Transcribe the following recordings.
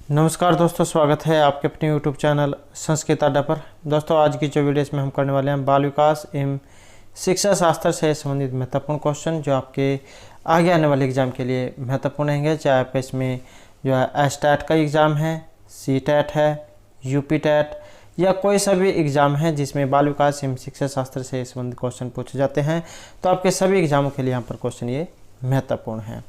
नमस्कार दोस्तों, स्वागत है आपके अपने YouTube चैनल संस्कृत अड्डा पर। दोस्तों, आज की जो वीडियोस में हम करने वाले हैं बाल विकास एवं शिक्षा शास्त्र से संबंधित महत्वपूर्ण क्वेश्चन जो आपके आगे आने वाले एग्ज़ाम के लिए महत्वपूर्ण रहेंगे। चाहे आपका इसमें जो है एस्टैट का एग्ज़ाम है, सीटैट है, यूपीटैट या कोई सा भी एग्ज़ाम है जिसमें बाल विकास एवं शिक्षा शास्त्र से संबंधित क्वेश्चन पूछे जाते हैं, तो आपके सभी एग्ज़ामों के लिए यहाँ पर क्वेश्चन ये महत्वपूर्ण है।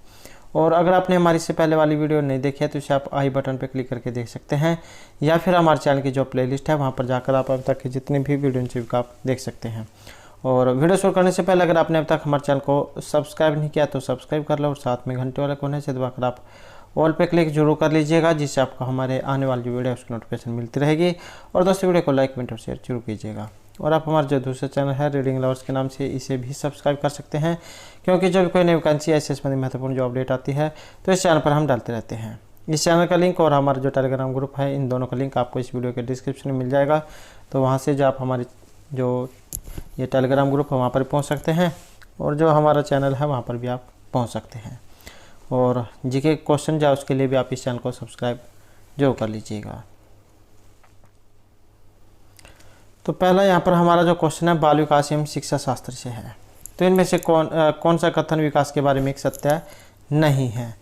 और अगर आपने हमारी से पहले वाली वीडियो नहीं देखी है तो इसे आप आई बटन पर क्लिक करके देख सकते हैं, या फिर हमारे चैनल की जो प्लेलिस्ट है वहाँ पर जाकर आप अब तक के जितने भी वीडियो आप देख सकते हैं। और वीडियो शुरू करने से पहले अगर आपने अब तक हमारे चैनल को सब्सक्राइब नहीं किया तो सब्सक्राइब कर लो और साथ में घंटे वाले कोने से दबाकर आप ऑल पे क्लिक जरूर कर लीजिएगा, जिससे आपको हमारे आने वाली वीडियो उसकी नोटिफिकेशन मिलती रहेगी। और दोस्तों, वीडियो को लाइक कमेंट और शेयर जरूर कीजिएगा। और आप हमारा जो दूसरा चैनल है रीडिंग लवर्स के नाम से, इसे भी सब्सक्राइब कर सकते हैं, क्योंकि जब कोई नई वैकेंसी ऐसे संबंधित महत्वपूर्ण जो अपडेट आती है तो इस चैनल पर हम डालते रहते हैं। इस चैनल का लिंक और हमारा जो टेलीग्राम ग्रुप है, इन दोनों का लिंक आपको इस वीडियो के डिस्क्रिप्शन में मिल जाएगा। तो वहाँ से जो आप हमारे जो ये टेलीग्राम ग्रुप है वहाँ पर पहुँच सकते हैं, और जो हमारा चैनल है वहाँ पर भी आप पहुँच सकते हैं। और जीके क्वेश्चन जो उसके लिए भी आप इस चैनल को सब्सक्राइब जरूर कर लीजिएगा। तो पहला यहाँ पर हमारा जो क्वेश्चन है बाल विकास एवं शिक्षा शास्त्र से है। तो इनमें से कौन सा कथन विकास के बारे में एक सत्य नहीं है?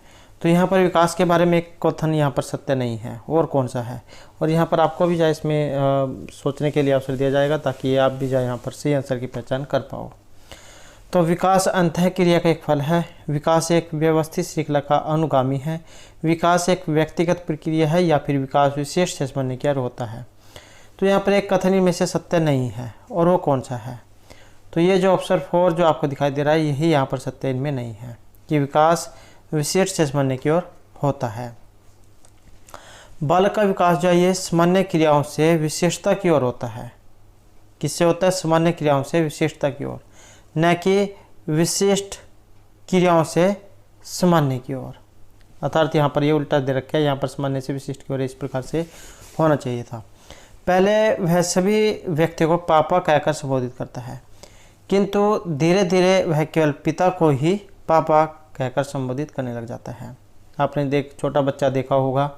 तो यहाँ पर विकास के बारे में एक कथन यहाँ पर सत्य नहीं है, और कौन सा है? और यहाँ पर आपको भी जाए इसमें सोचने के लिए अवसर दिया जाएगा, ताकि आप भी जाए यहाँ पर सही आंसर की पहचान कर पाओ। तो विकास अंतः क्रिया का एक फल है। विकास एक व्यवस्थित श्रृंखला का अनुगामी है। विकास एक व्यक्तिगत प्रक्रिया है, या फिर विकास विशेष से बनने की ओर होता है। तो यहाँ पर एक कथन में से सत्य नहीं है, और वो कौन सा है? तो ये जो ऑप्शन 4 जो आपको दिखाई दे रहा है, यही यहाँ पर सत्य इनमें नहीं है कि विकास विशेष से बनने की ओर होता है। बालक का विकास जो है ये सामान्य क्रियाओं से विशेषता की ओर होता है। किससे होता है? सामान्य क्रियाओं से विशेषता की ओर, न कि विशिष्ट क्रियाओं से सामान्य की ओर। अर्थात यहाँ पर ये उल्टा दे रखा है, यहाँ पर सामान्य से विशिष्ट की ओर इस प्रकार से होना चाहिए था। पहले वह सभी व्यक्तियों को पापा कहकर संबोधित करता है, किंतु धीरे धीरे वह केवल पिता को ही पापा कहकर संबोधित करने लग जाता है। आपने छोटा बच्चा देखा होगा,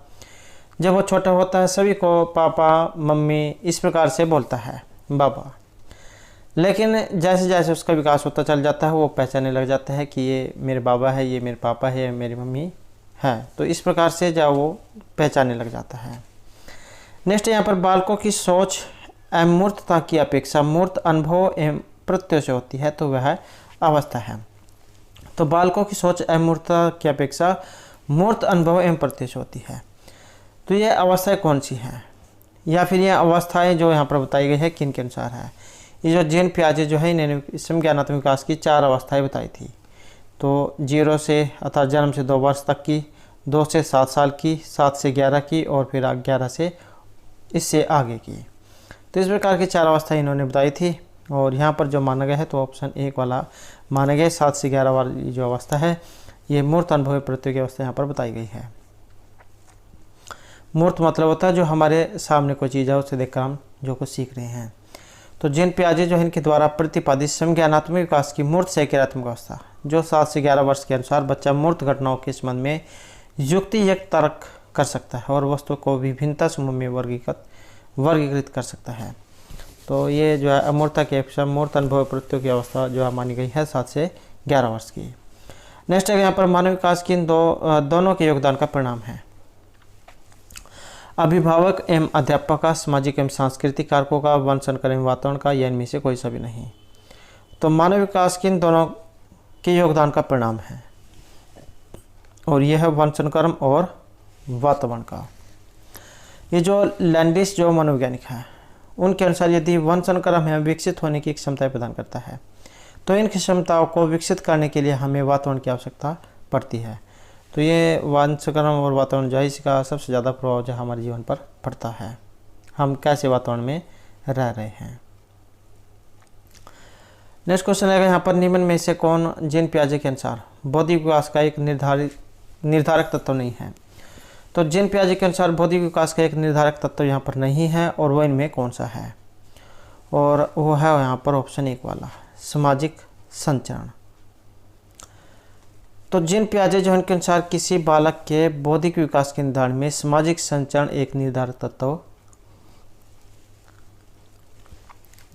जब वो छोटा होता है सभी को पापा मम्मी इस प्रकार से बोलता है, बाबा। लेकिन जैसे जैसे उसका विकास होता चल जाता है, वो पहचानने लग जाता है कि ये मेरे बाबा है, ये मेरे पापा है, मेरी मम्मी है। तो इस प्रकार से जब वो पहचानने लग जाता है। नेक्स्ट यहाँ पर बालकों की सोच अमूर्तता की अपेक्षा मूर्त अनुभव एवं प्रत्यय से होती है, तो वह अवस्था है। तो बालकों की सोच अमूर्तता की अपेक्षा मूर्त अनुभव एवं प्रत्यय से होती है। तो ये अवस्थाएं कौन सी हैं, या फिर ये अवस्थाएं जो यहाँ पर बताई गई है किन के अनुसार है? ये जो जेन पियाजे जो है इन्होंने समज्ञानात्मक विकास की 4 अवस्थाएं बताई थी। तो 0 से अर्थात जन्म से 2 वर्ष तक की, 2 से 7 साल की, 7 से 11 की, और फिर 11 से इससे आगे की। तो इस प्रकार की 4 अवस्थाएं इन्होंने बताई थी, और यहाँ पर जो माना गया है तो ऑप्शन 1 वाला माना गया। 7 से 11 वाली जो अवस्था है ये मूर्त अनुभव प्रत्यय की अवस्था यहाँ पर बताई गई है। मूर्त मतलब होता है जो हमारे सामने कोई चीज़ है उसे देखकर हम जो कुछ सीख रहे हैं। तो जेन पियाजे जो है इनके द्वारा प्रतिपादित समज्ञानात्मक विकास की मूर्त से क्रियात्मक अवस्था, जो 7 से 11 वर्ष के अनुसार बच्चा मूर्त घटनाओं के संबंध में युक्तियुक्त तर्क कर सकता है और वस्तु को विभिन्नता समूह में वर्गीकृत कर सकता है। तो ये जो है अमूर्तता की अपेक्षा मूर्त अनुभव प्रत्यय की अवस्था जो मानी गई है 7 से 11 वर्ष की। नेक्स्ट है यहाँ पर मानव विकास की दोनों के योगदान का परिणाम है। अभिभावक एवं अध्यापक का, सामाजिक एवं सांस्कृतिक कारकों का, वन संकर एवं वातावरण का, या इनमें से कोई सा भी नहीं। तो मानव विकास की इन दोनों के योगदान का परिणाम है, और यह है वन संकर्म और वातावरण का। ये जो लैंडिस जो मनोवैज्ञानिक है उनके अनुसार यदि वन संकर्म है विकसित होने की क्षमता प्रदान करता है, तो इन क्षमताओं को विकसित करने के लिए हमें वातावरण की आवश्यकता पड़ती है। तो ये वन संकर्म और वातावरण जो है इसका सबसे ज़्यादा प्रभाव जो हमारे जीवन पर पड़ता है, हम कैसे वातावरण में रह रहे हैं। नेक्स्ट क्वेश्चन है यहाँ पर निम्न में से कौन जेन पियाजे के अनुसार बौद्धिक विकास का एक निर्धारक तत्व नहीं है? तो जेन पियाजे के अनुसार बौद्धिक विकास का एक निर्धारक तत्व यहाँ पर नहीं है, और वो इनमें कौन सा है? और वो है यहाँ पर ऑप्शन 1 वाला, सामाजिक संचरण। तो जिन पियाजे जो इनके अनुसार किसी बालक के बौद्धिक विकास के निर्धारण में सामाजिक संचरण एक निर्धारक तत्व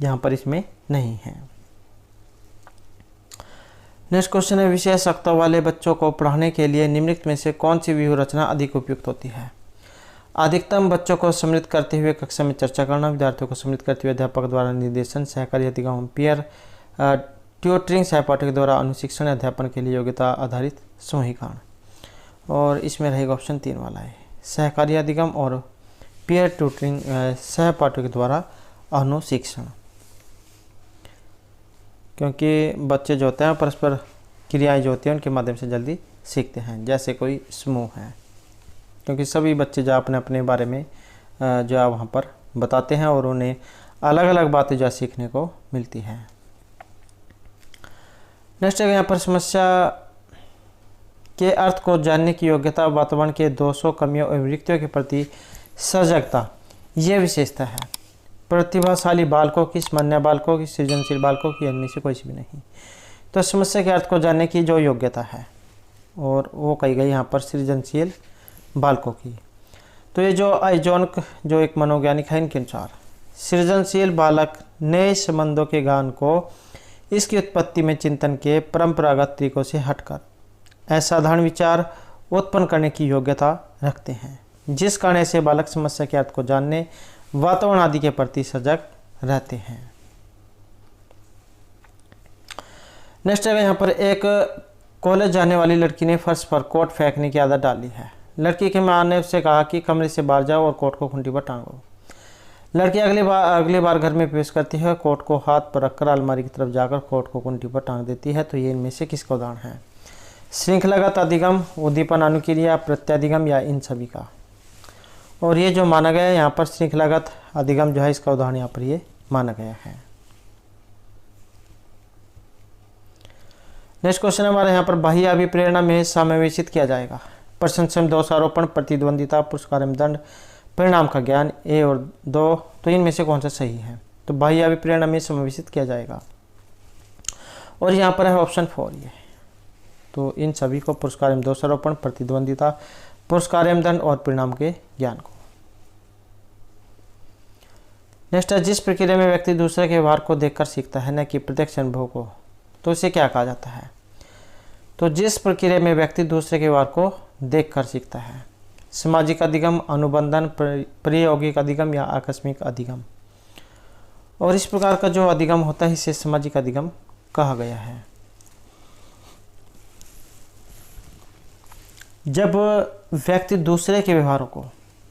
यहाँ पर इसमें नहीं है। नेक्स्ट क्वेश्चन है, विशेषज्ञता वाले बच्चों को पढ़ाने के लिए निम्नलिखित में से कौन सी व्यूह रचना अधिक उपयुक्त होती है? अधिकतम बच्चों को सम्मिलित करते हुए कक्षा में चर्चा करना, विद्यार्थियों को सम्मिलित करते हुए अध्यापक द्वारा निर्देशन, सहकारी अधिगम, पीयर ट्यूटरिंग, सहपाठी द्वारा अनुशिक्षण, अध्यापन के लिए योग्यता आधारित समूहीकरण। और इसमें रहेगा ऑप्शन 3 वाला है, सहकारी अधिगम और पीयर ट्यूटरिंग, सहपाठी के द्वारा अनुशिक्षण। क्योंकि बच्चे जो होते हैं परस्पर क्रियाएं जो होती हैं उनके माध्यम से जल्दी सीखते हैं, जैसे कोई समूह है, क्योंकि सभी बच्चे जो अपने अपने बारे में जो है वहाँ पर बताते हैं और उन्हें अलग अलग बातें जो सीखने को मिलती हैं। नेक्स्ट है यहाँ पर समस्या के अर्थ को जानने की योग्यता, वातावरण के दोषों, कमियों और रिक्तियों के प्रति सजगता, ये विशेषता है। प्रतिभाशाली बालकों की, स्मरणीय बालकों की, सृजनशील बालकों की, इनमें से कोई भी नहीं। तो समस्या के अर्थ को जानने की जो योग्यता है और वो कही गई यहाँ पर सृजनशील बालकों की। तो ये जो आइजोनक जो एक मनोवैज्ञानिक है, इनके अनुसार सृजनशील बालक नए संबंधों के ज्ञान को इसकी उत्पत्ति में चिंतन के परंपरागत तरीकों से हटकर असाधारण विचार उत्पन्न करने की योग्यता रखते हैं, जिस कारण ऐसे बालक समस्या के अर्थ को जानने, वातावरण आदि के प्रति सजग रहते हैं। नेक्स्ट है यहाँ पर, एक कॉलेज जाने वाली लड़की ने फर्श पर कोट फेंकने की आदत डाली है। लड़की के मां ने उससे कहा कि कमरे से बाहर जाओ और कोट को खूंटी पर टांगो। लड़की अगली बार घर में प्रवेश करती है, कोट को हाथ पर रखकर अलमारी की तरफ जाकर कोट को खूंटी पर टांग देती है। तो ये इनमें से किसका उदाहरण है? श्रृंखलागत अधिगम, उद्दीपन अनुक्रिया, प्रत्याधिगम या इन सभी का? और ये जो माना गया है यहाँ पर श्रृंखलागत अधिगम जो है, इसका उदाहरण यहाँ पर ये माना गया है। नेक्स्ट क्वेश्चन हमारे यहाँ पर, बाह्य अभिप्रेरणा में समावेशित किया जाएगा प्रशंसा, दोषारोपण, प्रतिद्वंदिता, पुरस्कार एवं दंड, परिणाम का ज्ञान, ए और 2। तो इनमें से कौन सा सही है? तो बाह्य अभिप्रेरणा में समावेशित किया जाएगा और यहाँ पर है ऑप्शन 4 ये। तो इन सभी को पुरस्कार एवं दोषारोपण, प्रतिद्वंदिता, पुरस्कार एवं दंड और परिणाम के ज्ञान को। नेक्स्ट है, जिस प्रक्रिया में व्यक्ति दूसरे के व्यवहार को देखकर सीखता है न कि प्रत्यक्ष अनुभव को, तो इसे क्या कहा जाता है? तो जिस प्रक्रिया में व्यक्ति दूसरे के व्यवहार को देखकर सीखता है, सामाजिक अधिगम, अनुबंधन, प्रायोगिक अधिगम या आकस्मिक अधिगम। और इस प्रकार का जो अधिगम होता है इसे सामाजिक अधिगम कहा गया है। जब व्यक्ति दूसरे के व्यवहारों को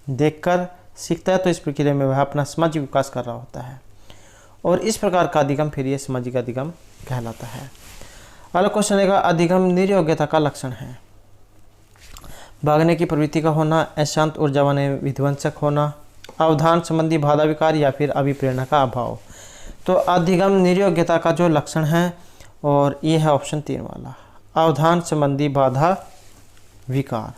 देखकर सीखता है तो इस प्रक्रिया में वह अपना सामाजिक विकास कर रहा होता है और इस प्रकार का अधिगम फिर ये सामाजिक अधिगम कहलाता है। अगला क्वेश्चन है, अधिगम निर्योग्यता का लक्षण है। भागने की प्रवृत्ति का होना, अशांत ऊर्जावान विध्वंसक होना, अवधान संबंधी बाधा विकार या फिर अभिप्रेरणा का अभाव। तो अधिगम निर्योग्यता का जो लक्षण है और ये है ऑप्शन 3 वाला, अवधान संबंधी बाधा विकार।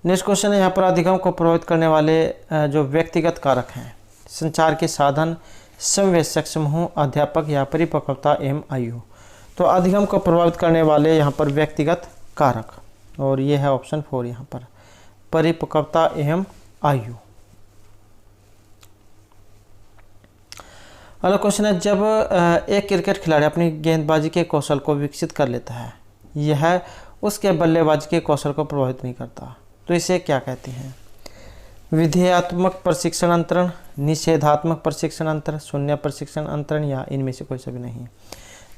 नेक्स्ट क्वेश्चन है यहाँ पर, अधिगम को प्रभावित करने वाले जो व्यक्तिगत कारक हैं, संचार के साधन, संवेदक समूह, अध्यापक या परिपक्वता एवं आयु। तो अधिगम को प्रभावित करने वाले यहाँ पर व्यक्तिगत कारक और ये है ऑप्शन 4 यहाँ पर, परिपक्वता एवं आयु। अगला क्वेश्चन है, जब एक क्रिकेट खिलाड़ी अपनी गेंदबाजी के कौशल को विकसित कर लेता है, यह उसके बल्लेबाजी के कौशल को प्रभावित नहीं करता, तो इसे क्या कहते हैं? विधेयात्मक प्रशिक्षण अंतरण, निषेधात्मक प्रशिक्षण अंतरण, शून्य प्रशिक्षण अंतरण या इनमें से कोई सभी नहीं।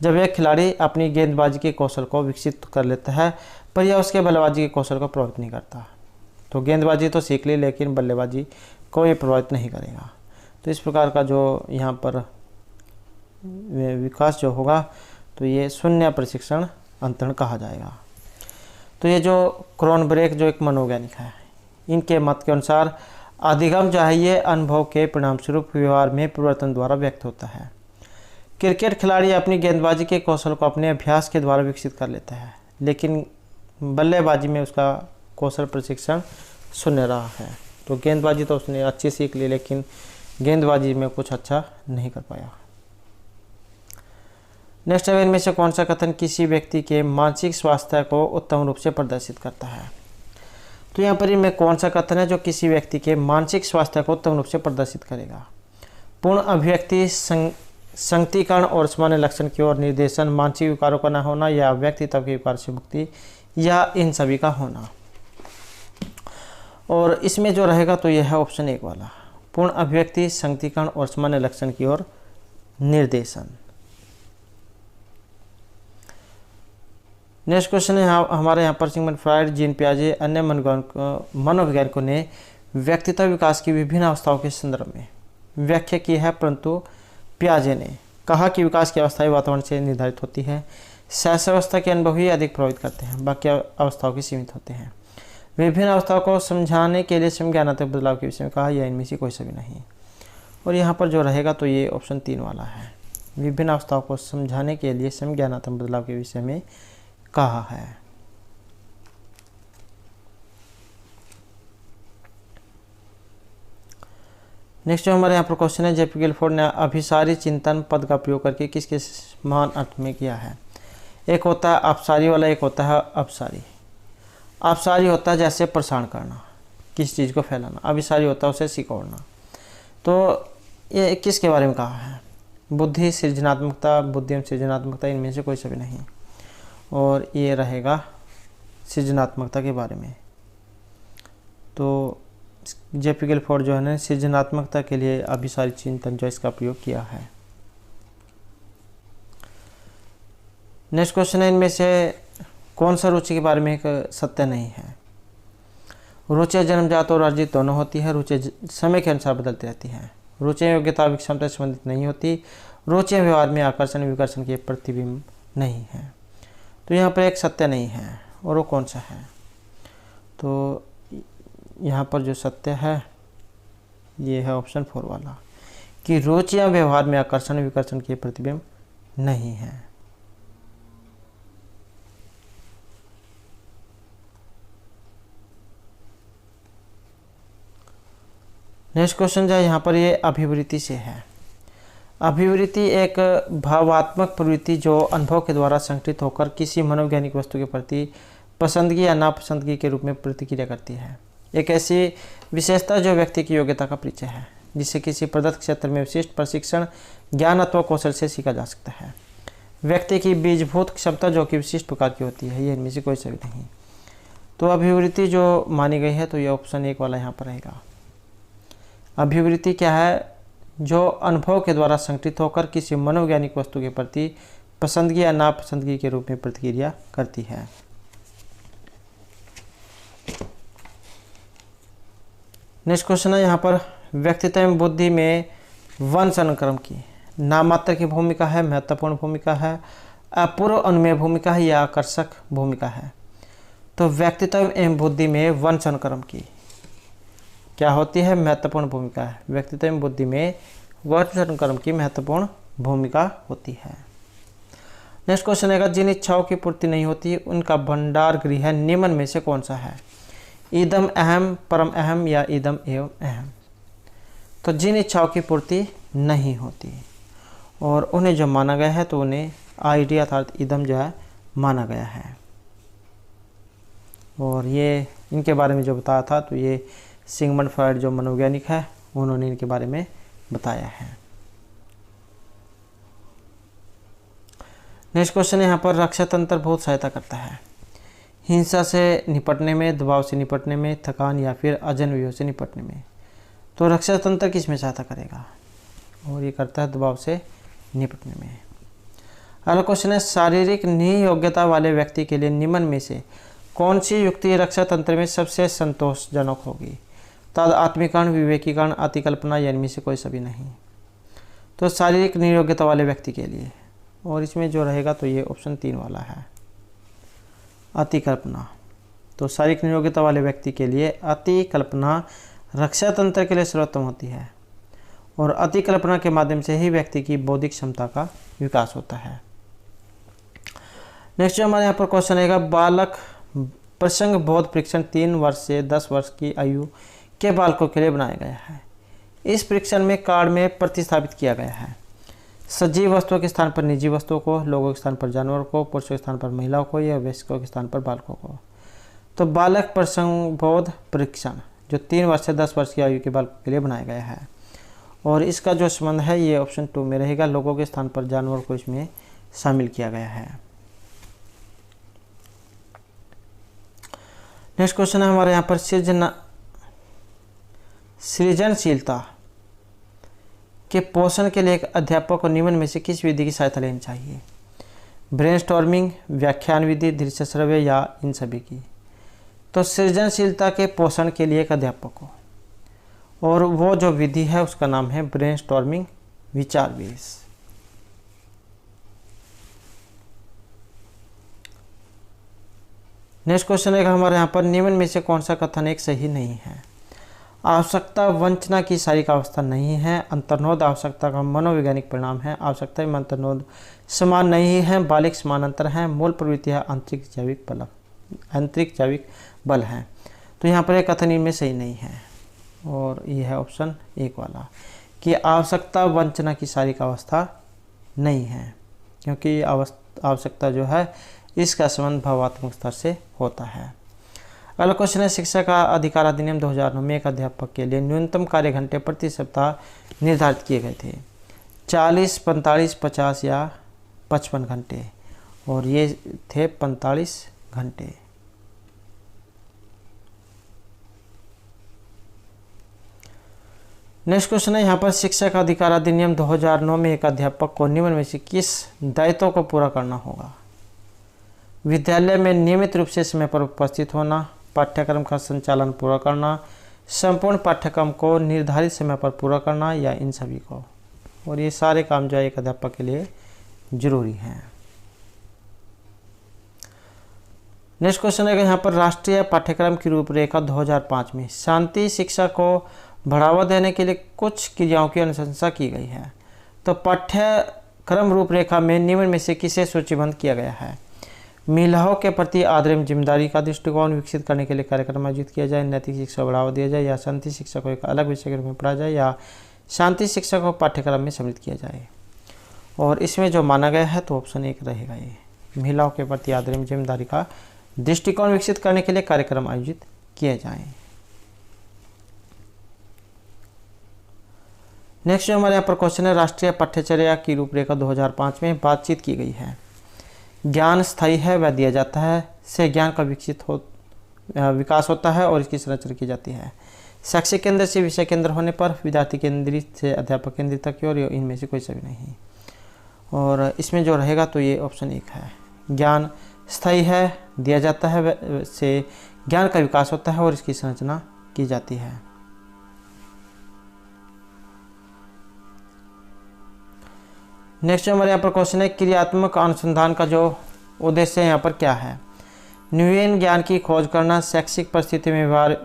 जब एक खिलाड़ी अपनी गेंदबाजी के कौशल को विकसित कर लेता है पर यह उसके बल्लेबाजी के कौशल को प्रभावित नहीं करता, तो गेंदबाजी तो सीख ली लेकिन बल्लेबाजी को ये प्रभावित नहीं करेगा। तो इस प्रकार का जो यहाँ पर विकास जो होगा तो ये शून्य प्रशिक्षण अंतरण कहा जाएगा। तो ये जो क्रॉनबेक जो एक मनोवैज्ञानिक है, इनके मत के अनुसार अधिगम जो है ये अनुभव के परिणाम स्वरूप व्यवहार में परिवर्तन द्वारा व्यक्त होता है। क्रिकेट खिलाड़ी अपनी गेंदबाजी के कौशल को अपने अभ्यास के द्वारा विकसित कर लेता है, लेकिन बल्लेबाजी में उसका कौशल प्रशिक्षण शून्य रहा है। तो गेंदबाजी तो उसने अच्छी सीख ली लेकिन गेंदबाजी में कुछ अच्छा नहीं कर पाया। नेक्स्ट है, इनमें से कौन सा कथन किसी व्यक्ति के मानसिक स्वास्थ्य को उत्तम रूप से प्रदर्शित करता है? तो यहाँ पर इनमें कौन सा कथन है जो किसी व्यक्ति के मानसिक स्वास्थ्य को उत्तम रूप से प्रदर्शित करेगा? पूर्ण अभिव्यक्ति, संगतिकरण और सामान्य लक्षण की ओर निर्देशन, मानसिक विकारों का न होना, या व्यक्तित्व के विकार से मुक्ति, या इन सभी का होना। और इसमें जो रहेगा तो यह है ऑप्शन 1 वाला, पूर्ण अभिव्यक्ति, संगतिकरण और सामान्य लक्षण की ओर निर्देशन। नेक्स्ट क्वेश्चन है हमारे यहाँ पर सिगमंड फ्रायड, जीन पियाजे, अन्य मनोवैज्ञानिकों ने व्यक्तित्व विकास की विभिन्न अवस्थाओं के संदर्भ में व्याख्या की है, परंतु पियाजे ने कहा कि विकास की अवस्थाएं वातावरण से निर्धारित होती है। शैशवावस्था के अनुभव ही अधिक प्रभावित करते हैं, बाकी अवस्थाओं की सीमित होते हैं। विभिन्न अवस्थाओं को समझाने के लिए संज्ञानात्मक बदलाव के विषय में कहा, या इनमें से कोई सभी नहीं। और यहाँ पर जो रहेगा तो ये ऑप्शन 3 वाला है, विभिन्न अवस्थाओं को समझाने के लिए संज्ञानात्मक बदलाव के विषय में कहा है। नेक्स्ट जो हमारे यहाँ पर क्वेश्चन है, जेपी गिलफोर्ड ने अभिसारी चिंतन पद का प्रयोग करके किस किस महान अर्थ में किया है? एक होता है अपसारी वाला, एक होता है अपसारी। अपसारी होता है जैसे प्रसारण करना, किस चीज़ को फैलाना। अभिसारी होता है उसे सिकोड़ना। तो ये किसके बारे में कहा है? बुद्धि, सृजनात्मकता, बुद्धि एवं सृजनात्मकता, इनमें से कोई सभी नहीं। और ये रहेगा सृजनात्मकता के बारे में। तो जेपी गिलफोर्ड जो है ना सृजनात्मकता के लिए अभिसारी चिंतन जो इसका प्रयोग किया है। नेक्स्ट क्वेश्चन है, इनमें से कौन सा रुचि के बारे में एक सत्य नहीं है? रुचि जन्मजात और अर्जित दोनों होती है। रुचि समय के अनुसार बदलती रहती है। रुचि योग्यता क्षमता से संबंधित नहीं होती। रुचि व्यवहार में आकर्षण विकर्षण के प्रतिबिंब नहीं है। तो यहाँ पर एक सत्य नहीं है, और वो कौन सा है? तो यहाँ पर जो सत्य है ये है ऑप्शन 4 वाला, कि रुचियाँ व्यवहार में आकर्षण विकर्षण के प्रतिबिंब नहीं है। नेक्स्ट क्वेश्चन जो है यहाँ पर ये अभिवृत्ति से है। अभिवृत्ति एक भावात्मक प्रवृत्ति जो अनुभव के द्वारा संगठित होकर किसी मनोवैज्ञानिक वस्तु के प्रति पसंदगी या नापसंदगी के रूप में प्रतिक्रिया करती है। एक ऐसी विशेषता जो व्यक्ति की योग्यता का परिचय है, जिसे किसी प्रदत्त क्षेत्र में विशिष्ट प्रशिक्षण, ज्ञान अथवा कौशल से सीखा जा सकता है। व्यक्ति की बीजभूत क्षमता जो कि विशिष्ट प्रकार की होती है, ये इनमें से कोई सभी नहीं। तो अभिवृत्ति जो मानी गई है तो ये ऑप्शन 1 वाला यहाँ पर रहेगा। अभिवृत्ति क्या है? जो अनुभव के द्वारा संगठित होकर किसी मनोवैज्ञानिक वस्तु के प्रति पसंदगी या नापसंदगी के रूप में प्रतिक्रिया करती है। नेक्स्ट क्वेश्चन है यहाँ पर, व्यक्तित्व एवं बुद्धि में वंश अनुक्रम की नामात्र की भूमिका है, महत्वपूर्ण भूमिका है, अपूर्व अनुमेय भूमिका है, या आकर्षक भूमिका है? तो व्यक्तित्व एवं बुद्धि में वंश अनुक्रम की क्या होती है? महत्वपूर्ण भूमिका है। व्यक्तित्व एवं बुद्धि में वंश अनुक्रम की महत्वपूर्ण भूमिका होती है। नेक्स्ट क्वेश्चन है, जिन इच्छाओं की पूर्ति नहीं होती उनका भंडार गृह निम्न में से कौन सा है? इदम अहम, परम अहम, या इदम एवं अहम? तो जिन इच्छाओं की पूर्ति नहीं होती और उन्हें जो माना गया है तो उन्हें आइडिया अर्थात इदम जो है माना गया है। और ये इनके बारे में जो बताया था तो ये सिगमंड फ्रायड जो मनोवैज्ञानिक है उन्होंने इनके बारे में बताया है। नेक्स्ट क्वेश्चन यहाँ पर, रक्षा तंत्र बहुत सहायता करता है हिंसा से निपटने में, दबाव से निपटने में, थकान या फिर अजन व्यूह से निपटने में। तो रक्षा तंत्र किस में सहायता करेगा? और ये करता है दबाव से निपटने में। अगला क्वेश्चन है, शारीरिक नियोग्यता वाले व्यक्ति के लिए निम्न में से कौन सी युक्ति रक्षा तंत्र में सबसे संतोषजनक होगी? तद आत्मीकरण, विवेकीकरण, अतिकल्पना, या इनमें से कोई सभी नहीं। तो शारीरिक नियोग्यता वाले व्यक्ति के लिए, और इसमें जो रहेगा तो ये ऑप्शन 3 वाला है, अतिकल्पना। तो शारीरिक नियोग्यता वाले व्यक्ति के लिए अतिकल्पना रक्षा तंत्र के लिए सर्वोत्तम होती है, और अतिकल्पना के माध्यम से ही व्यक्ति की बौद्धिक क्षमता का विकास होता है। नेक्स्ट जो हमारे यहाँ पर क्वेश्चन आएगा, बालक प्रसंग बोध परीक्षण 3 वर्ष से 10 वर्ष की आयु के बालकों के लिए बनाया गया है। इस परीक्षण में कार्ड में प्रतिस्थापित किया गया है सजीव वस्तुओं के स्थान पर निजी वस्तुओं को, लोगों के स्थान पर जानवरों को, पुरुषों के स्थान पर महिलाओं को या वयस्कों के स्थान पर बालकों को। तो बालक प्रसंगबोध परीक्षण जो 3 वर्ष से 10 वर्ष की आयु के बालकों के लिए बनाया गया है, और इसका जो संबंध है ये ऑप्शन 2 में रहेगा, लोगों के स्थान पर जानवरों को इसमें शामिल किया गया है। नेक्स्ट क्वेश्चन है हमारे यहाँ पर सृजनशीलता के पोषण के लिए एक अध्यापक को निम्न में से किस विधि की सहायता लेनी चाहिए? ब्रेनस्टॉर्मिंग, व्याख्यान विधि, दृश्य श्रव्य या इन सभी की। तो सृजनशीलता के पोषण के लिए एक अध्यापक को, और वो जो विधि है उसका नाम है ब्रेनस्टॉर्मिंग, विचार विस। नेक्स्ट क्वेश्चन है हमारे यहाँ पर निम्न में से कौन सा कथन एक सही नहीं है? आवश्यकता वंचना की शारीरिक अवस्था नहीं है, अंतर्नोद आवश्यकता का मनोवैज्ञानिक परिणाम है, आवश्यकता एवं अंतर्नोद समान नहीं है, बालिक समानांतर है, मूल प्रवृत्ति है, आंतरिक जैविक बल है। तो यहाँ पर एक कथन इनमें सही नहीं है, और यह है ऑप्शन 1 वाला कि आवश्यकता वंचना की शारीरिक अवस्था नहीं है, क्योंकि आवश्यकता जो है इसका संबंध भावात्मक स्तर से होता है। अगला क्वेश्चन है शिक्षा का अधिकार अधिनियम 2009 में एक अध्यापक के लिए न्यूनतम कार्य घंटे प्रति सप्ताह निर्धारित किए गए थे, 40, 45, 50 या 55 घंटे, और ये थे 45 घंटे। नेक्स्ट क्वेश्चन है यहाँ पर शिक्षा का अधिकार अधिनियम 2009 में एक अध्यापक को निम्न में से किस दायित्व को पूरा करना होगा? विद्यालय में नियमित रूप से समय पर उपस्थित होना, पाठ्यक्रम का संचालन पूरा करना, संपूर्ण पाठ्यक्रम को निर्धारित समय पर पूरा करना या इन सभी को। और ये सारे काम जो है एक अध्यापक के लिए जरूरी हैं। नेक्स्ट क्वेश्चन है यहाँ पर राष्ट्रीय पाठ्यक्रम की रूपरेखा 2005 में शांति शिक्षा को बढ़ावा देने के लिए कुछ क्रियाओं की अनुशंसा की गई है। तो पाठ्यक्रम रूपरेखा में निम्न में से किसे सूचीबद्ध किया गया है? महिलाओं के प्रति आदर एवं जिम्मेदारी का दृष्टिकोण विकसित करने के लिए कार्यक्रम आयोजित किया जाए, नैतिक शिक्षा को बढ़ावा दिया जाए, या शांति शिक्षा को एक अलग विषय के रूप में पढ़ा जाए, या शांति शिक्षा को पाठ्यक्रम में सम्मिलित किया जाए। और इसमें जो माना गया है तो ऑप्शन 1 रहेगा, ये महिलाओं के प्रति आदर एवं जिम्मेदारी का दृष्टिकोण विकसित करने के लिए कार्यक्रम आयोजित किए जाएं। नेक्स्ट जो हमारे यहाँ पर क्वेश्चन है राष्ट्रीय पाठ्यचर्या की रूपरेखा 2005 में बातचीत की गई है। ज्ञान स्थायी है, वह दिया जाता है, से ज्ञान का विकास होता है और इसकी संरचना की जाती है। शैक्षिक केंद्र से विषय केंद्र होने पर, विद्यार्थी केंद्रित से अध्यापक केंद्रित तक की ओर, इनमें से कोई सभी नहीं। और इसमें जो रहेगा तो ये ऑप्शन 1 है। ज्ञान स्थायी है, दिया जाता है, से ज्ञान का विकास होता है और इसकी संरचना की जाती है। नेक्स्ट हमारे यहाँ पर क्वेश्चन है क्रियात्मक अनुसंधान का जो उद्देश्य है यहाँ पर क्या है? नवीन ज्ञान की खोज करना, शैक्षिक परिस्थिति में व्यवहार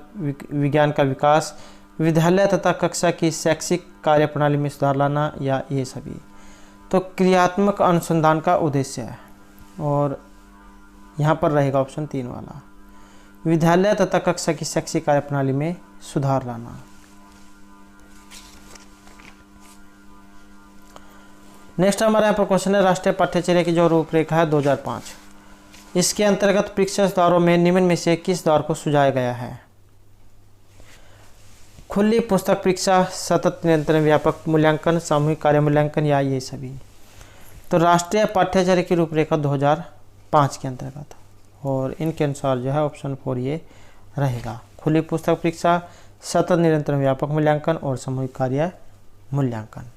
विज्ञान का विकास, विद्यालय तथा कक्षा की शैक्षिक कार्यप्रणाली में सुधार लाना, या ये सभी। तो क्रियात्मक अनुसंधान का उद्देश्य है, और यहाँ पर रहेगा ऑप्शन 3 वाला, विद्यालय तथा कक्षा की शैक्षिक कार्यप्रणाली में सुधार लाना। नेक्स्ट हमारे यहाँ पर क्वेश्चन है राष्ट्रीय पाठ्यचर्या की जो रूपरेखा है 2005, इसके अंतर्गत परीक्षा दौरों में निम्न में से किस दौर को सुझाया गया है? खुली पुस्तक परीक्षा, सतत निरंतर व्यापक मूल्यांकन, सामूहिक कार्य मूल्यांकन, या ये सभी। तो राष्ट्रीय पाठ्यचर्या की रूपरेखा 2005 के अंतर्गत, और इनके अनुसार जो है ऑप्शन 4 ये रहेगा, खुली पुस्तक परीक्षा, सतत निरंतर व्यापक मूल्यांकन और सामूहिक कार्य मूल्यांकन।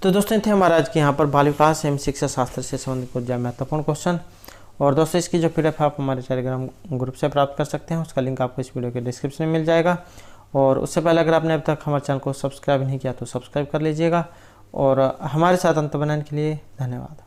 तो दोस्तों थे हमारा आज के यहाँ पर बाल विकास एवं शिक्षा शास्त्र से संबंधित कुछ महत्वपूर्ण क्वेश्चन। और दोस्तों इसकी जो PDF है आप हमारे टेलीग्राम ग्रुप से प्राप्त कर सकते हैं, उसका लिंक आपको इस वीडियो के डिस्क्रिप्शन में मिल जाएगा। और उससे पहले अगर आपने अब तक हमारे चैनल को सब्सक्राइब नहीं किया तो सब्सक्राइब कर लीजिएगा। और हमारे साथ अंत बनाने के लिए धन्यवाद।